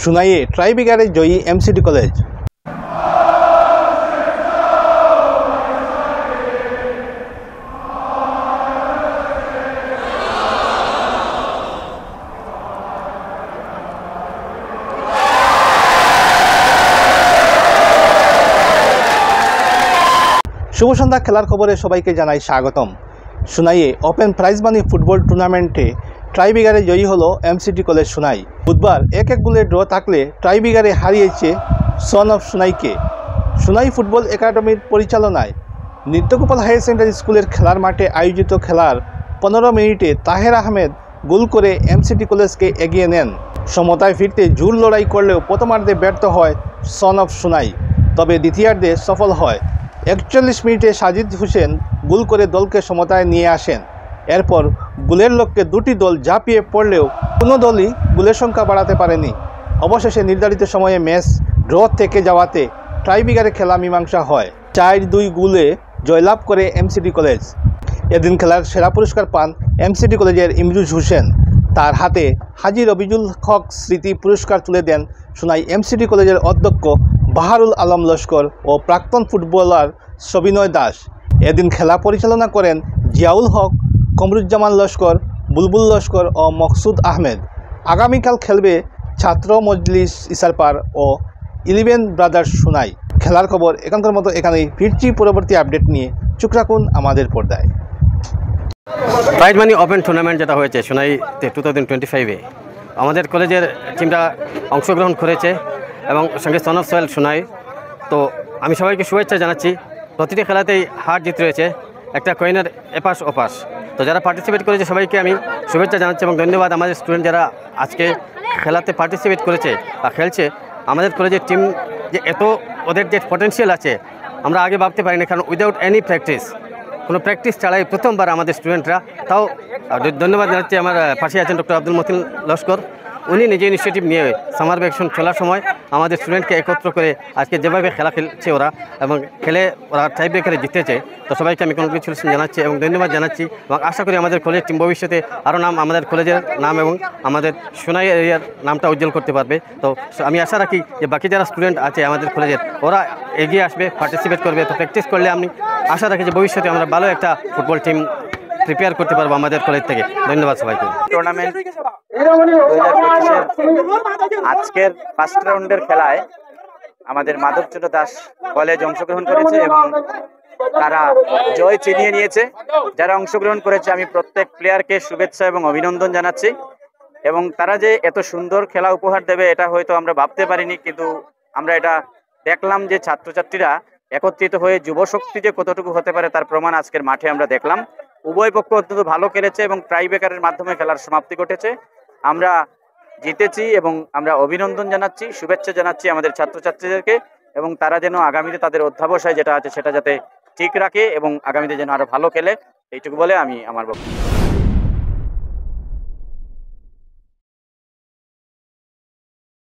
সুনাইয়ে ট্রাইবিগারে জয়ী MCD college. শুভ সন্ধ্যা। খেলার খবরে সবাইকে জানাই স্বাগতম। সুনাইয়ে ওপেন প্রাইজ মানি ফুটবল টুর্নামেন্টে ট্রাইবিগারে জয়ী হলো এমসিডি কলেজ সুনাই। বুধবার 1-1 গোলে ড্র থাকলে ট্রাইবিগারে হারিয়েছে সন অফ সুনাইকে। সুনাই ফুটবল একাডেমির পরিচালনায় নিত্যগোপাল হায়ার সেকেন্ডারি স্কুলের খেলার মাঠে আয়োজিত খেলার 15 মিনিটে তাহের আহমেদ গোল করে এমসিডি কলেজকে এগিয়ে নেন। সমতায় ফিরতে জোর লড়াই করলেও প্রথমার্ধে ব্যর্থ হয় সন অফ সুনাই, তবে দ্বিতীয়ার্ধে সফল হয়। 41 মিনিটে সাজিদ হোসেন গোল করে দলকে সমতায় নিয়ে আসেন। এরপর গোলের লক্ষ্যে দুটি দল ঝাঁপিয়ে পড়লেও কোনো দলই গোলের সংখ্যা বাড়াতে পারেনি। অবশেষে নির্ধারিত সময়ে ম্যাচ ড্র থেকে যাওয়াতে ট্রাইবিগারে খেলা মীমাংসা হয়। 4-2 গোলে জয়লাভ করে এমসিডি কলেজ। এদিন খেলার সেরা পুরস্কার পান এমসিডি কলেজের ইমরুজ হোসেন। তার হাতে হাজী রবিজুল হক স্মৃতি পুরস্কার তুলে দেন সুনাই এমসিডি কলেজের অধ্যক্ষ বাহারুল আলম লস্কর ও প্রাক্তন ফুটবলার সবিনয় দাস। এদিন খেলা পরিচালনা করেন জিয়াউল হক, কমরুজ্জামান লস্কর, বুলবুল লস্কর ও মকসুদ আহমেদ। আগামীকাল খেলবে ছাত্র মজলিস ইসারপার ও 11 ব্রাদার্স সুনাই। খেলার খবর এখনকার মতো এখানেই। ফিরছি পরবর্তী আপডেট নিয়ে। চোখ রাখুন আমাদের পর্দায়। প্রাইজ মানি ওপেন টুর্নামেন্ট যেটা হয়েছে সুনাইতে 2025-এ আমাদের কলেজের টিমটা অংশগ্রহণ করেছে এবং সঙ্গে সন অফ সোহেল সুনাই। তো আমি সবাইকে শুভেচ্ছা জানাচ্ছি। প্রতিটি খেলাতেই হার জিত রয়েছে, একটা কয়েনের এপাশ ওপাশ। তো যারা পার্টিসিপেট করেছে সবাইকে আমি শুভেচ্ছা জানাচ্ছি এবং ধন্যবাদ। আমাদের স্টুডেন্ট যারা আজকে খেলাতে পার্টিসিপেট করেছে বা খেলছে, আমাদের কলেজের টিম যে এত ওদের যে পটেনশিয়াল আছে আমরা আগে ভাবতে পারিনি, কারণ উইদাউট এনি প্র্যাকটিস, কোনো প্র্যাকটিস ছাড়াই প্রথমবার আমাদের স্টুডেন্টরা, তাও ধন্যবাদ জানাচ্ছি আমার পাশে আছেন ডক্টর আব্দুল মতিন লস্কর। উনি নিজে ইনিশিয়েটিভ নিয়ে সামার ভ্যাকেশন চলার সময় আমাদের স্টুডেন্টকে একত্র করে আজকে যেভাবে খেলা খেলছে ওরা এবং খেলে ওরা টাই ব্রেকারে জিতেছে, তো সবাইকে আমি কংগ্রেচুলেশন জানাচ্ছি এবং ধন্যবাদ জানাচ্ছি এবং আশা করি আমাদের কলেজ টিম ভবিষ্যতে আরও আমাদের কলেজের নাম এবং আমাদের সুনাই এরিয়ার নামটা উজ্জ্বল করতে পারবে। তো আমি আশা রাখি যে বাকি যারা স্টুডেন্ট আছে আমাদের কলেজের, ওরা এগিয়ে আসবে, পার্টিসিপেট করবে। তো প্র্যাকটিস করলে আমি আশা রাখি যে ভবিষ্যতে আমরা ভালো একটা ফুটবল টিম প্রিপেয়ার করতে পারবো আমাদের কলেজ থেকে। ধন্যবাদ সবাইকে। টুর্নামেন্ট 2025-এর আজকের ফার্স্ট রাউন্ডের খেলায় আমাদের মাধবচন্দ্র দাস কলেজ অংশগ্রহণ করেছে এবং তারা জয় ছিনিয়ে নিয়েছে। যারা অংশগ্রহণ করেছে আমি প্রত্যেক প্লেয়ারকে শুভেচ্ছা এবং অভিনন্দন জানাচ্ছি এবং তারা যে এত সুন্দর খেলা উপহার দেবে এটা হয়তো আমরা ভাবতে পারিনি, কিন্তু আমরা এটা দেখলাম যে ছাত্রছাত্রীরা একত্রিত হয়ে যুবশক্তি যে কতটুকু হতে পারে তার প্রমাণ আজকের মাঠে আমরা দেখলাম। উভয় পক্ষ অত্যন্ত ভালো খেলেছে এবং ট্রাইবেকারের মাধ্যমে খেলার সমাপ্তি ঘটেছে। আমরা জিতেছি এবং আমরা অভিনন্দন জানাচ্ছি, শুভেচ্ছা জানাচ্ছি আমাদের ছাত্রছাত্রীদেরকে এবং তারা যেন আগামীতে তাদের অধ্যাবসায় যেটা আছে সেটা যাতে ঠিক রাখে এবং আগামীতে যেন আরো ভালো খেলে, এইটুকু বলে আমি আমার বক্তব্য।